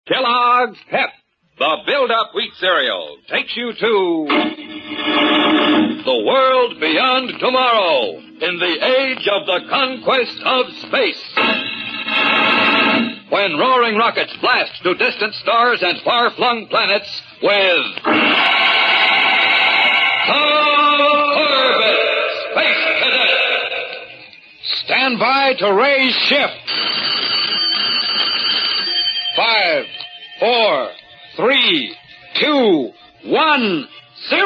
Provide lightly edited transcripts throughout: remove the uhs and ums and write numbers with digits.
Kellogg's Pep, the build-up wheat cereal, takes you to the world beyond tomorrow, in the age of the conquest of space. When roaring rockets blast to distant stars and far-flung planets with Tom Corbett, Space Cadet. Stand by to raise shift. 5, 4, 3, 2, 1, 0!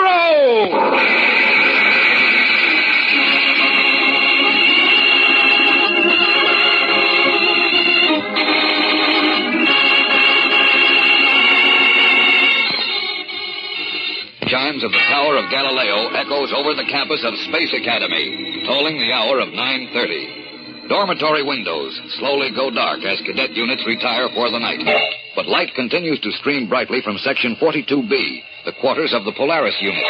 Chimes of the Tower of Galileo echoes over the campus of Space Academy, tolling the hour of 9:30. Dormitory windows slowly go dark as cadet units retire for the night. But light continues to stream brightly from Section 42B, the quarters of the Polaris unit.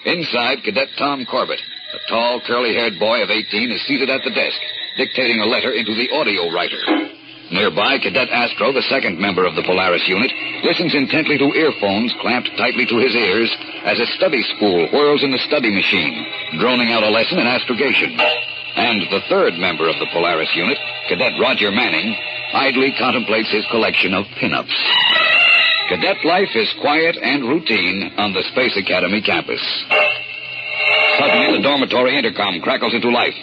Inside, Cadet Tom Corbett, a tall, curly-haired boy of 18, is seated at the desk, dictating a letter into the audio writer. Nearby, Cadet Astro, the second member of the Polaris unit, listens intently to earphones clamped tightly to his ears as a study spool whirls in the study machine, droning out a lesson in astrogation. And the third member of the Polaris unit, Cadet Roger Manning, idly contemplates his collection of pinups. Cadet life is quiet and routine on the Space Academy campus. Suddenly, the dormitory intercom crackles into life.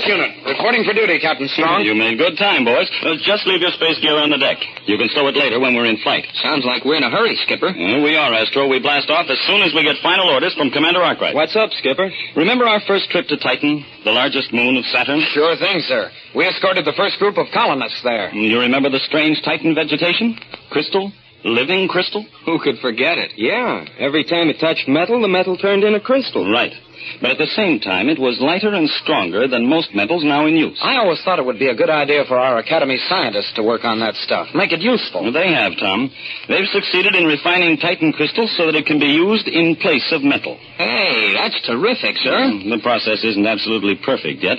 Unit, reporting for duty, Captain Strong. You made good time, boys. Just leave your space gear on the deck. You can stow it later when we're in flight. Sounds like we're in a hurry, Skipper. We are, Astro. We blast off as soon as we get final orders from Commander Arkwright. What's up, Skipper? Remember our first trip to Titan, the largest moon of Saturn? Sure thing, sir. We escorted the first group of colonists there. You remember the strange Titan vegetation? Crystal? Living crystal? Who could forget it? Yeah. Every time it touched metal, the metal turned into crystal. Right. But at the same time, it was lighter and stronger than most metals now in use. I always thought it would be a good idea for our Academy scientists to work on that stuff. Make it useful. Well, they have, Tom. They've succeeded in refining Titan crystal so that it can be used in place of metal. Hey, that's terrific, sir. The process isn't absolutely perfect yet.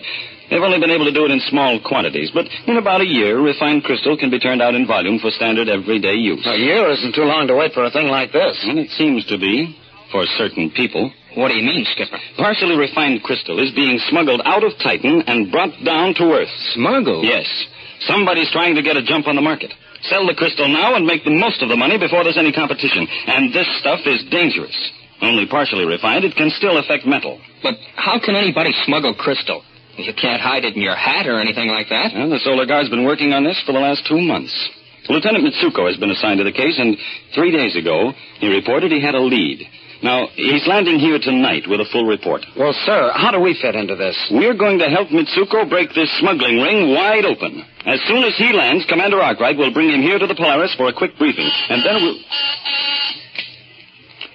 They've only been able to do it in small quantities, but in about a year, refined crystal can be turned out in volume for standard everyday use. A year isn't too long to wait for a thing like this. And it seems to be, for certain people. What do you mean, Skipper? Partially refined crystal is being smuggled out of Titan and brought down to Earth. Smuggled? Yes. Somebody's trying to get a jump on the market. Sell the crystal now and make the most of the money before there's any competition. And this stuff is dangerous. Only partially refined, it can still affect metal. But how can anybody smuggle crystal? You can't hide it in your hat or anything like that. Well, the Solar Guard's been working on this for the last 2 months. Lieutenant Mitsuko has been assigned to the case, and 3 days ago, he reported he had a lead. Now, he's landing here tonight with a full report. Well, sir, how do we fit into this? We're going to help Mitsuko break this smuggling ring wide open. As soon as he lands, Commander Arkwright will bring him here to the Polaris for a quick briefing, and then we'll...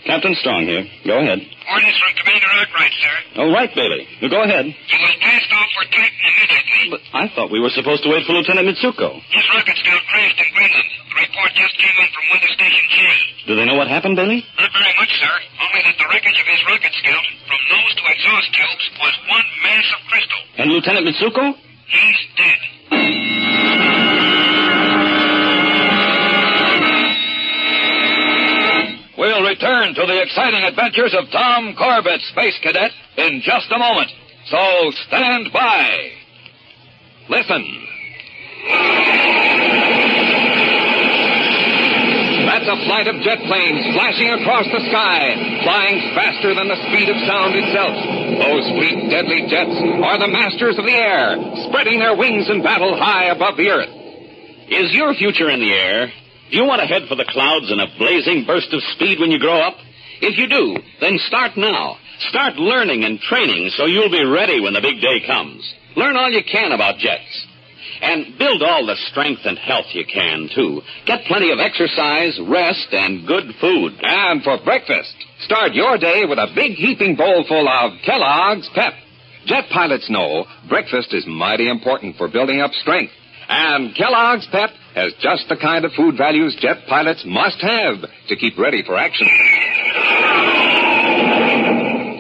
Captain Strong here. Go ahead. Orders from Commander Arkwright, sir. Oh, right, Bailey. Go ahead. You will blast off for Titan immediately. But I thought we were supposed to wait for Lieutenant Mitsuko. His rocket scout crashed in Greenland. The report just came in from Weather Station J. Do they know what happened, Bailey? Not very much, sir. Only that the wreckage of his rocket scout, from nose to exhaust tubes, was one mass of crystal. And Lieutenant Mitsuko? He's dead. We'll return to the exciting adventures of Tom Corbett, Space Cadet, in just a moment. So stand by. Listen. That's a flight of jet planes flashing across the sky, flying faster than the speed of sound itself. Those fleet, deadly jets are the masters of the air, spreading their wings in battle high above the earth. Is your future in the air? Do you want to head for the clouds in a blazing burst of speed when you grow up? If you do, then start now. Start learning and training so you'll be ready when the big day comes. Learn all you can about jets. And build all the strength and health you can, too. Get plenty of exercise, rest, and good food. And for breakfast, start your day with a big heaping bowl full of Kellogg's Pep. Jet pilots know breakfast is mighty important for building up strength. And Kellogg's Pep has just the kind of food values jet pilots must have to keep ready for action.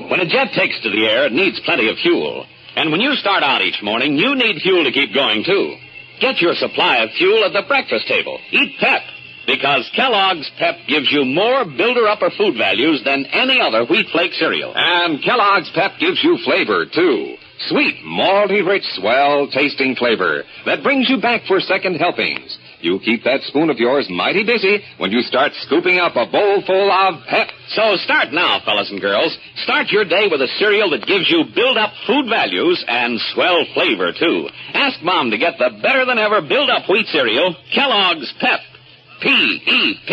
When a jet takes to the air, it needs plenty of fuel. And when you start out each morning, you need fuel to keep going, too. Get your supply of fuel at the breakfast table. Eat Pep, because Kellogg's Pep gives you more builder-upper food values than any other wheat flake cereal. And Kellogg's Pep gives you flavor, too. Sweet, malty-rich, swell-tasting flavor that brings you back for second helpings. You keep that spoon of yours mighty busy when you start scooping up a bowl full of Pep. So start now, fellas and girls. Start your day with a cereal that gives you build-up food values and swell flavor, too. Ask Mom to get the better-than-ever build-up wheat cereal, Kellogg's Pep. P-E-P.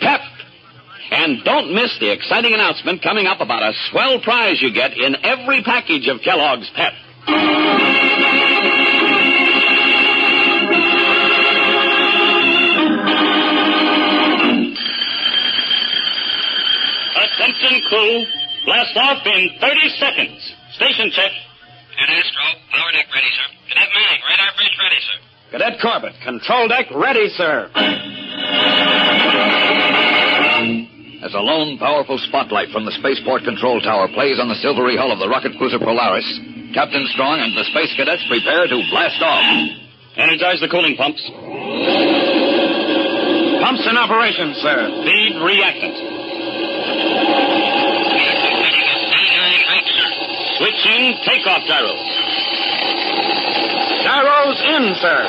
Pep. And don't miss the exciting announcement coming up about a swell prize you get in every package of Kellogg's Pep. Attention, crew. Blast off in 30 seconds. Station check. And Astro, power deck ready, sir. Cadet Manning, radar bridge ready, sir. Cadet Corbett, control deck ready, sir. As a lone, powerful spotlight from the spaceport control tower plays on the silvery hull of the rocket cruiser Polaris, Captain Strong and the space cadets prepare to blast off. Energize the cooling pumps. Pumps in operation, sir. Feed reactant. Switching takeoff gyros. Gyros in, sir.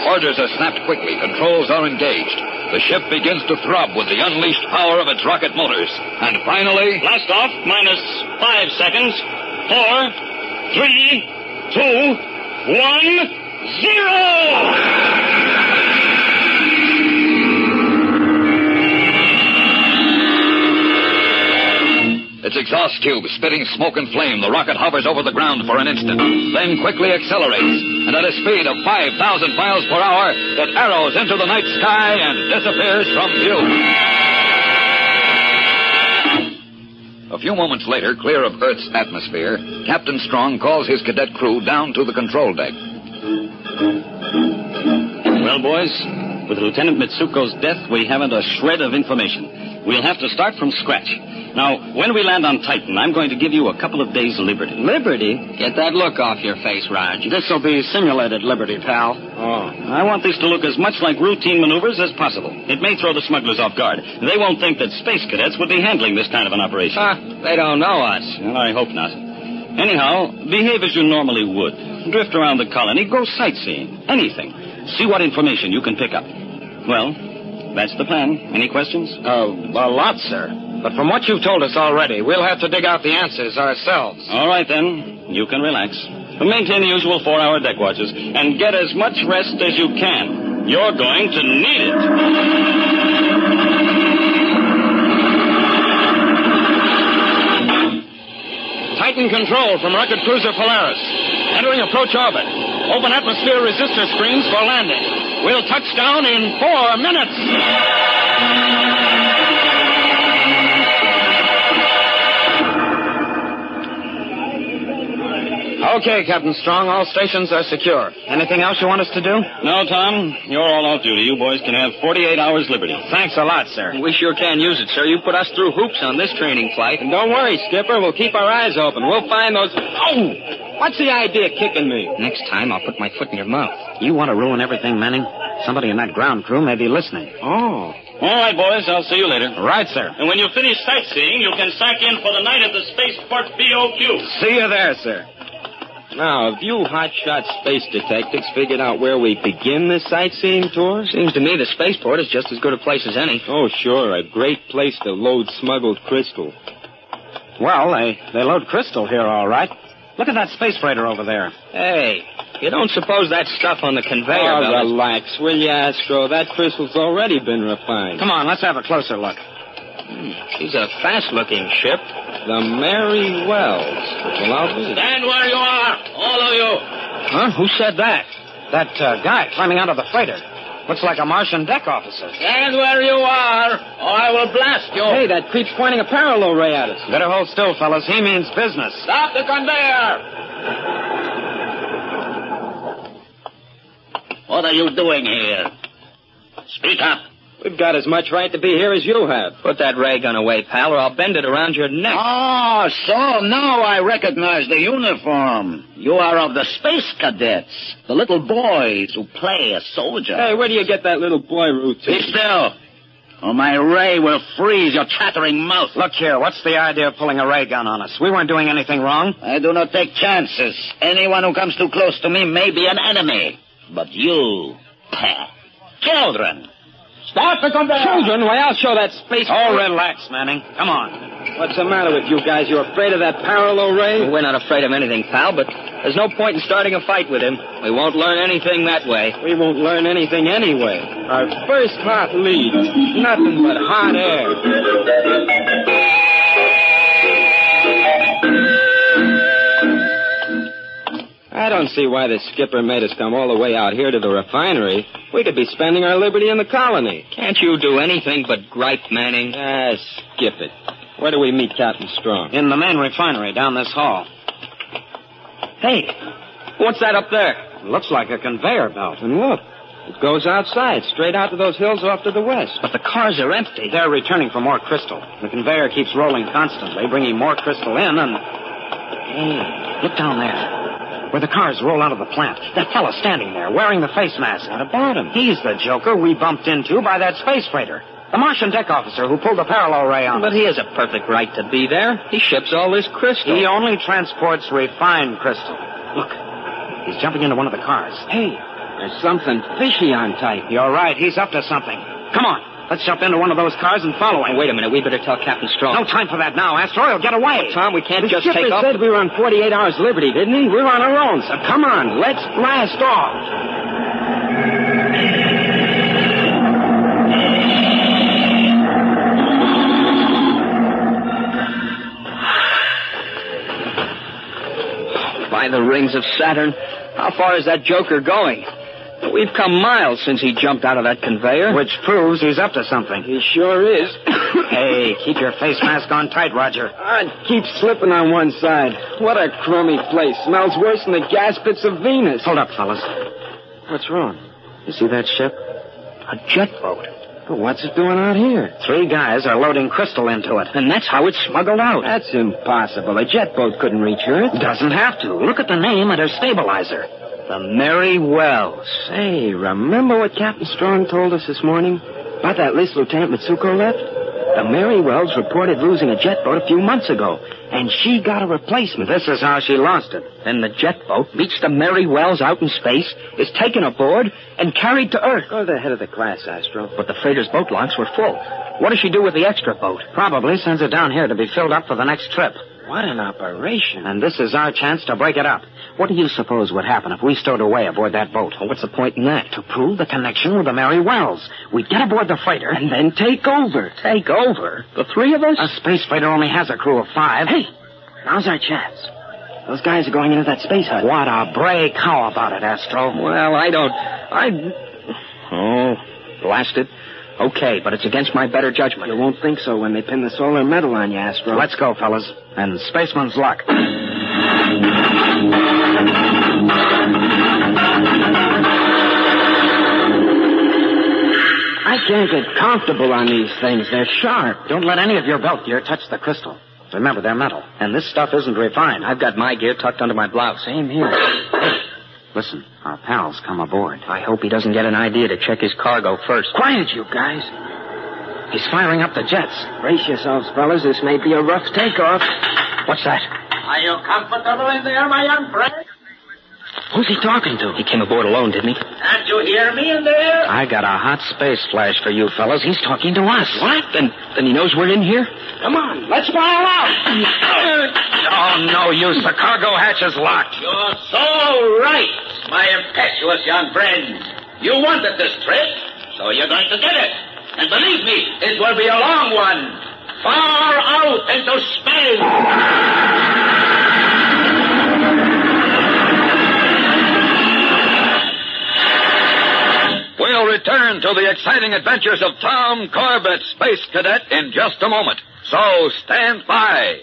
Orders are snapped quickly. Controls are engaged. The ship begins to throb with the unleashed power of its rocket motors. And finally... Blast off, minus 5 seconds. 4, 3, 2, 1, 0! Its exhaust tube spitting smoke and flame, the rocket hovers over the ground for an instant, then quickly accelerates, and at a speed of 5,000 miles per hour, it arrows into the night sky and disappears from view. A few moments later, clear of Earth's atmosphere, Captain Strong calls his cadet crew down to the control deck. Well, boys, with Lieutenant Mitsuko's death, we haven't a shred of information. We'll have to start from scratch. Now, when we land on Titan, I'm going to give you a couple of days' liberty. Liberty? Get that look off your face, Raj. This'll be simulated liberty, pal. Oh. I want this to look as much like routine maneuvers as possible. It may throw the smugglers off guard. They won't think that space cadets would be handling this kind of an operation. They don't know us. Well, I hope not. Anyhow, behave as you normally would. Drift around the colony, go sightseeing, anything. See what information you can pick up. Well, that's the plan. Any questions? A lot, sir. But from what you've told us already, we'll have to dig out the answers ourselves. All right, then. You can relax. Maintain the usual 4-hour deck watches and get as much rest as you can. You're going to need it. Titan control from rocket cruiser Polaris. Entering approach orbit. Open atmosphere resistor screens for landing. We'll touch down in 4 minutes. Okay, Captain Strong, all stations are secure. Anything else you want us to do? No, Tom. You're all off duty. You boys can have 48 hours liberty. Thanks a lot, sir. We sure can use it, sir. You put us through hoops on this training flight. And don't worry, Skipper. We'll keep our eyes open. We'll find those... Oh! What's the idea of kicking me? Next time, I'll put my foot in your mouth. You want to ruin everything, Manning? Somebody in that ground crew may be listening. Oh. All right, boys. I'll see you later. Right, sir. And when you finish sightseeing, you can sack in for the night at the spaceport BOQ. See you there, sir. Now, have you hotshot space detectives figured out where we begin this sightseeing tour? Seems to me the spaceport is just as good a place as any. Oh, sure. A great place to load smuggled crystal. Well, they load crystal here, all right. Look at that space freighter over there. Hey, you don't suppose that stuff on the conveyor belt... Oh, relax, will you, Astro? That crystal's already been refined. Come on, let's have a closer look. She's a fast-looking ship. The Mary Wells. Well, I'll be. Stand where you are, all of you. Huh? Who said that? That guy climbing out of the freighter. Looks like a Martian deck officer. Stand where you are, or I will blast you. Hey, that creep's pointing a parallel ray at us. Better hold still, fellas. He means business. Stop the conveyor! What are you doing here? Speak up. We've got as much right to be here as you have. Put that ray gun away, pal, or I'll bend it around your neck. Oh, so now I recognize the uniform. You are of the space cadets, the little boys who play a soldier. Hey, where do you get that little boy routine? Be still, or my ray will freeze your chattering mouth. Look here, what's the idea of pulling a ray gun on us? We weren't doing anything wrong. I do not take chances. Anyone who comes too close to me may be an enemy. But you, children. Start the conveyor! Children? Why, I'll show that space... Oh, relax, Manning. Come on. What's the matter with you guys? You afraid of that parallel ray? We're not afraid of anything, pal, but there's no point in starting a fight with him. We won't learn anything that way. We won't learn anything anyway. Our first hot lead. Nothing but hot air. I don't see why the skipper made us come all the way out here to the refinery. We could be spending our liberty in the colony. Can't you do anything but gripe, Manning? Skip it. Where do we meet Captain Strong? In the main refinery, down this hall. Hey, what's that up there? It looks like a conveyor belt. And look, it goes outside, straight out to those hills off to the west. But the cars are empty. They're returning for more crystal. The conveyor keeps rolling constantly, bringing more crystal in, and... Hey, look down there. Where the cars roll out of the plant. That fellow standing there, wearing the face mask. What about him? He's the joker we bumped into by that space freighter. The Martian deck officer who pulled the parallel ray on us. But he has a perfect right to be there. He ships all this crystal. He only transports refined crystal. Look, he's jumping into one of the cars. Hey, there's something fishy on tight. You're right, he's up to something. Come on. Let's jump into one of those cars and follow him. Wait a minute. We better tell Captain Strong. No time for that now, Astro. He'll get away. Well, Tom, we can't just The take off. skipper said we were on 48 hours liberty, didn't he? We're on our own, so come on. Let's blast off. By the rings of Saturn, how far is that joker going? We've come miles since he jumped out of that conveyor. Which proves he's up to something. He sure is. Hey, keep your face mask on tight, Roger. I keep slipping on one side. What a crummy place. Smells worse than the gas pits of Venus. Hold up, fellas. What's wrong? You see that ship? A jet boat. But what's it doing out here? 3 guys are loading crystal into it. And that's how it's smuggled out. That's impossible. A jet boat couldn't reach Earth. Doesn't have to. Look at the name and her stabilizer. The Mary Wells. Hey, remember what Captain Strong told us this morning? About that list Lieutenant Mitsuko left? The Mary Wells reported losing a jet boat a few months ago, and she got a replacement. This is how she lost it. Then the jet boat meets the Mary Wells out in space, is taken aboard, and carried to Earth. Go to the head of the class, Astro. But the freighter's boat locks were full. What does she do with the extra boat? Probably sends it down here to be filled up for the next trip. What an operation. And this is our chance to break it up. What do you suppose would happen if we stowed away aboard that boat? Well, what's the point in that? To prove the connection with the Mary Wells. We'd get aboard the freighter and then take over. Take over? The 3 of us? A space freighter only has a crew of 5. Hey, now's our chance. Those guys are going into that space hut. What a break. How about it, Astro? Well, Oh, blast it. Okay, but it's against my better judgment. You won't think so when they pin the solar medal on you, Astro. Let's go, fellas. And spaceman's luck. I can't get comfortable on these things. They're sharp. Don't let any of your belt gear touch the crystal. Remember, they're metal. And this stuff isn't refined. I've got my gear tucked under my blouse. Same here. Hey, listen, our pal's come aboard. I hope he doesn't get an idea to check his cargo first. Quiet, you guys. He's firing up the jets. Brace yourselves, fellas. This may be a rough takeoff. What's that? Are you comfortable in there, my young friend? Who's he talking to? He came aboard alone, didn't he? Can't you hear me in there? I got a hot space flash for you fellas. He's talking to us. What? Then he knows we're in here? Come on, let's file out. Oh, no use. The cargo hatch is locked. You're so right, my impetuous young friend. You wanted this trip, so you're going to get it. And believe me, it will be a long one. Far out into space. We'll return to the exciting adventures of Tom Corbett, Space Cadet, in just a moment. So stand by.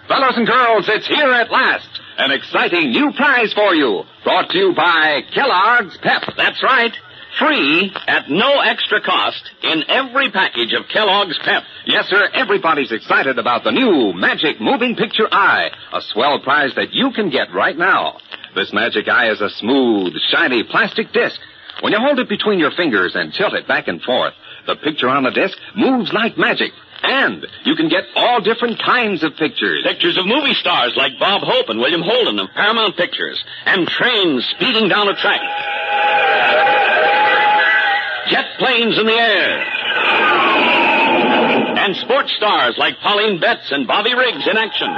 Fellows and girls, it's here at last. An exciting new prize for you. Brought to you by Kellogg's Pep. That's right. Free at no extra cost in every package of Kellogg's Pep. Yes, sir, everybody's excited about the new Magic Moving Picture Eye, a swell prize that you can get right now. This Magic Eye is a smooth, shiny plastic disc. When you hold it between your fingers and tilt it back and forth, the picture on the disc moves like magic. And you can get all different kinds of pictures. Pictures of movie stars like Bob Hope and William Holden of Paramount Pictures, and trains speeding down a track. Jet planes in the air. And sports stars like Pauline Betts and Bobby Riggs in action.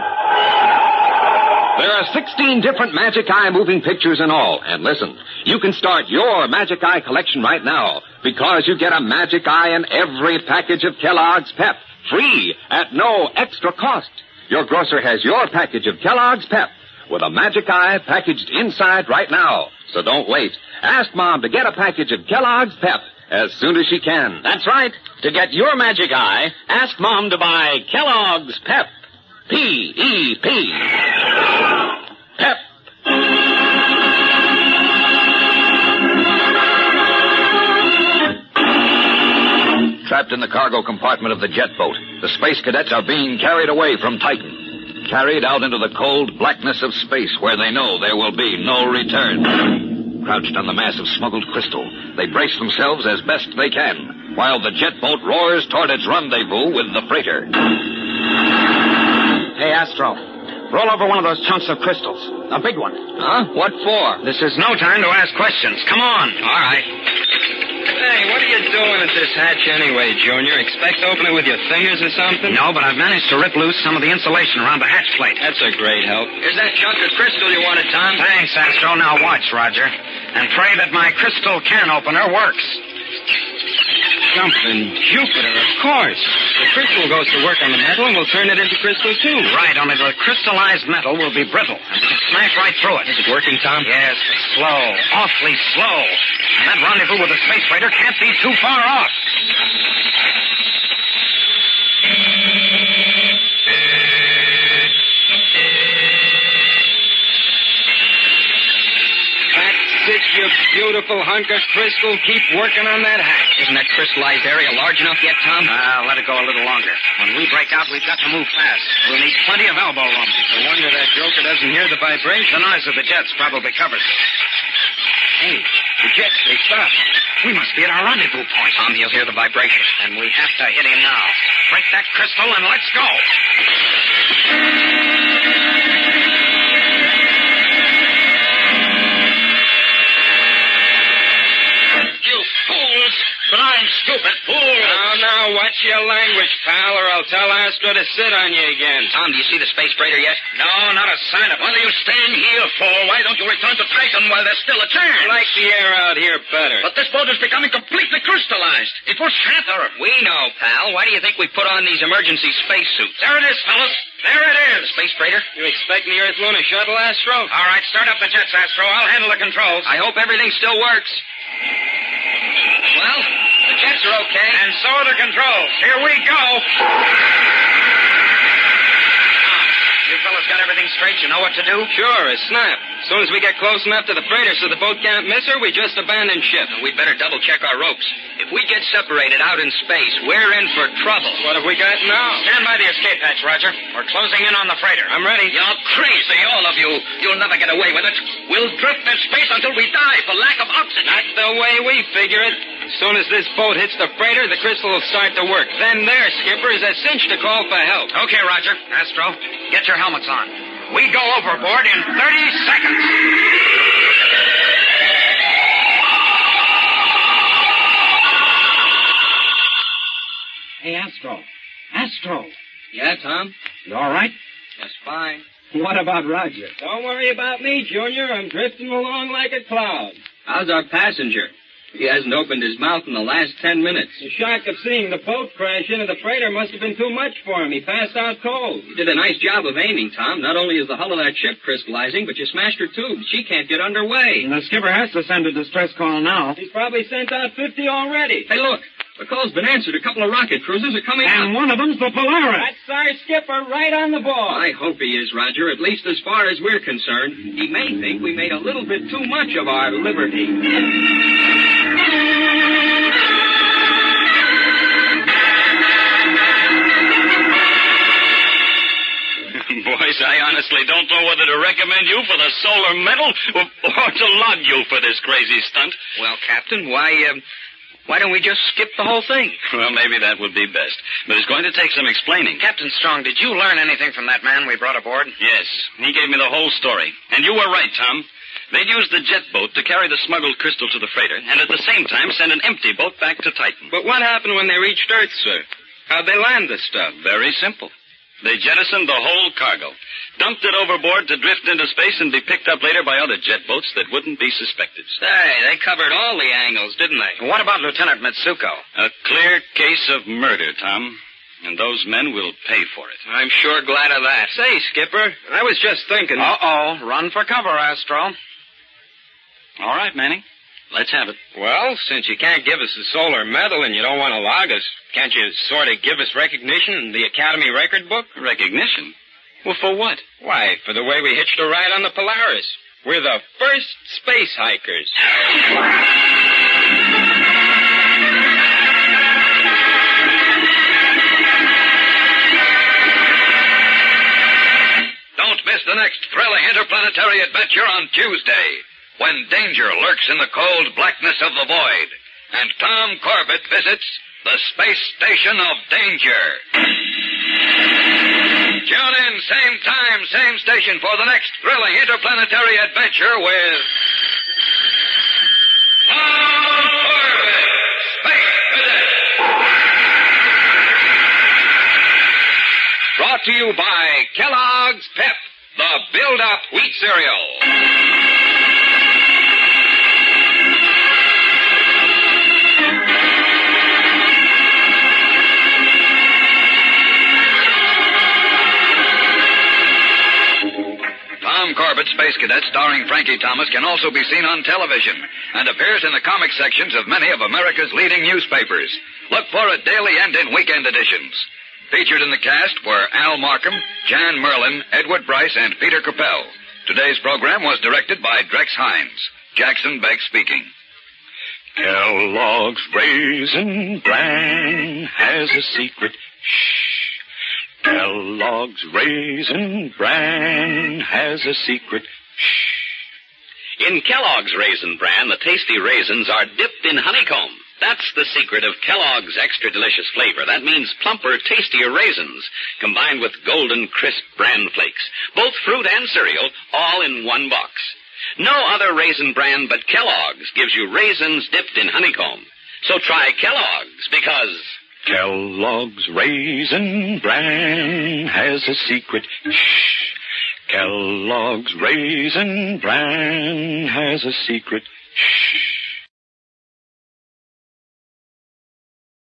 There are 16 different Magic Eye moving pictures in all. And listen, you can start your Magic Eye collection right now because you get a Magic Eye in every package of Kellogg's Pep, free at no extra cost. Your grocer has your package of Kellogg's Pep with a Magic Eye packaged inside right now. So don't wait. Ask Mom to get a package of Kellogg's Pep as soon as she can. That's right. To get your Magic Eye, ask Mom to buy Kellogg's Pep. P-E-P. Pep. Trapped in the cargo compartment of the jet boat, the space cadets are being carried away from Titan. Carried out into the cold blackness of space where they know there will be no return. Crouched on the mass of smuggled crystal, they brace themselves as best they can, while the jet boat roars toward its rendezvous with the freighter. Hey, Astro, roll over one of those chunks of crystals. A big one. Huh? What for? This is no time to ask questions. Come on. All right. Hey, what are you doing at this hatch anyway, Junior? Expect to open it with your fingers or something? No, but I've managed to rip loose some of the insulation around the hatch plate. That's a great help. Here's that chunk of crystal you wanted, Tom. Thanks, Astro. Now watch, Roger. And pray that my crystal can opener works. Jumping Jupiter, of course. The crystal goes to work on the metal and we'll turn it into crystal, too. Right, only the crystallized metal will be brittle and we can smash right through it. Is it working, Tom? Yes, but slow. Awfully slow. And that rendezvous with the space freighter can't be too far off. You beautiful hunk of crystal. Keep working on that hatch. Isn't that crystallized area large enough yet, Tom? Let it go a little longer. When we break out, we've got to move fast. We'll need plenty of elbow room. No wonder that joker doesn't hear the vibration. The noise of the jets probably covers it. Hey, the jets, they stop. We must be at our rendezvous point. Tom, he'll hear the vibration. And we have to hit him now. Break that crystal and let's go. Blind, stupid fool! Now, watch your language, pal, or I'll tell Astro to sit on you again. Tom, do you see the space freighter yet? No, not a sign of it. What are you staying here for? Why don't you return to Titan while there's still a chance? I like the air out here better. But this boat is becoming completely crystallized. It will shatter. We know, pal. Why do you think we put on these emergency spacesuits? There it is, fellas. There it is. The space freighter? You expecting the Earth Lunar Shuttle, Astro? All right, start up the jets, Astro. I'll handle the controls. I hope everything still works. Well, the jets are okay. And so are the controls. Here we go. You fellas got everything straight? You know what to do? Sure, a snap. As soon as we get close enough to the freighter so the boat can't miss her, we just abandon ship. We'd better double-check our ropes. If we get separated out in space, we're in for trouble. What have we got now? Stand by the escape hatch, Roger. We're closing in on the freighter. I'm ready. You're crazy, all of you. You'll never get away with it. We'll drift in space until we die for lack of oxygen. Not the way we figure it. As soon as this boat hits the freighter, the crystal will start to work. Then their skipper is a cinch to call for help. Okay, Roger. Astro, get your helmets on. We go overboard in 30 seconds. Hey, Astro. Astro. Yeah, Tom? You all right? Just fine. What about Roger? Don't worry about me, Junior. I'm drifting along like a cloud. How's our passenger? He hasn't opened his mouth in the last 10 minutes. The shock of seeing the boat crash into the freighter must have been too much for him. He passed out cold. You did a nice job of aiming, Tom. Not only is the hull of that ship crystallizing, but you smashed her tubes. She can't get underway. And the skipper has to send a distress call now. He's probably sent out 50 already. Hey, look. The call's been answered. A couple of rocket cruisers are coming out. And one of them's the Polaris. That's our skipper right on the ball. I hope he is, Roger, at least as far as we're concerned. He may think we made a little bit too much of our liberty. Boys, I honestly don't know whether to recommend you for the solar medal or to log you for this crazy stunt. Well, Captain, why don't we just skip the whole thing? Well, maybe that would be best. But it's going to take some explaining. Captain Strong, did you learn anything from that man we brought aboard? Yes. He gave me the whole story. And you were right, Tom. They'd used the jet boat to carry the smuggled crystal to the freighter, and at the same time send an empty boat back to Titan. But what happened when they reached Earth, sir? How'd they land the stuff? Very simple. They jettisoned the whole cargo, dumped it overboard to drift into space and be picked up later by other jet boats that wouldn't be suspected. Hey, they covered all the angles, didn't they? What about Lieutenant Mitsuko? A clear case of murder, Tom. And those men will pay for it. I'm sure glad of that. Say, Skipper, I was just thinking... Uh-oh. Run for cover, Astro. All right, Manning. Let's have it. Well, since you can't give us the solar medal and you don't want to log us, can't you sort of give us recognition in the Academy record book? Recognition? Well, for what? Why, for the way we hitched a ride on the Polaris. We're the first space hikers. Don't miss the next thrilling interplanetary adventure on Tuesday, when danger lurks in the cold blackness of the void, and Tom Corbett visits the space station of danger. Tune in, same time, same station, for the next thrilling interplanetary adventure with Tom Corbett, Space Cadet. Brought to you by Kellogg's Pep, the build-up wheat cereal. Tom Corbett, Space Cadet, starring Frankie Thomas, can also be seen on television and appears in the comic sections of many of America's leading newspapers. Look for it daily and in weekend editions. Featured in the cast were Al Markham, Jan Merlin, Edward Bryce, and Peter Capell. Today's program was directed by Drex Hines. Jackson Begg speaking. Kellogg's Raisin Bran has a secret. Shh. Kellogg's Raisin Bran has a secret. Shh. In Kellogg's Raisin Bran, the tasty raisins are dipped in honeycomb. That's the secret of Kellogg's extra delicious flavor. That means plumper, tastier raisins, combined with golden, crisp bran flakes. Both fruit and cereal, all in one box. No other raisin brand but Kellogg's gives you raisins dipped in honeycomb. So try Kellogg's, because... Kellogg's Raisin Bran has a secret. Shh. Kellogg's Raisin Bran has a secret. Shh.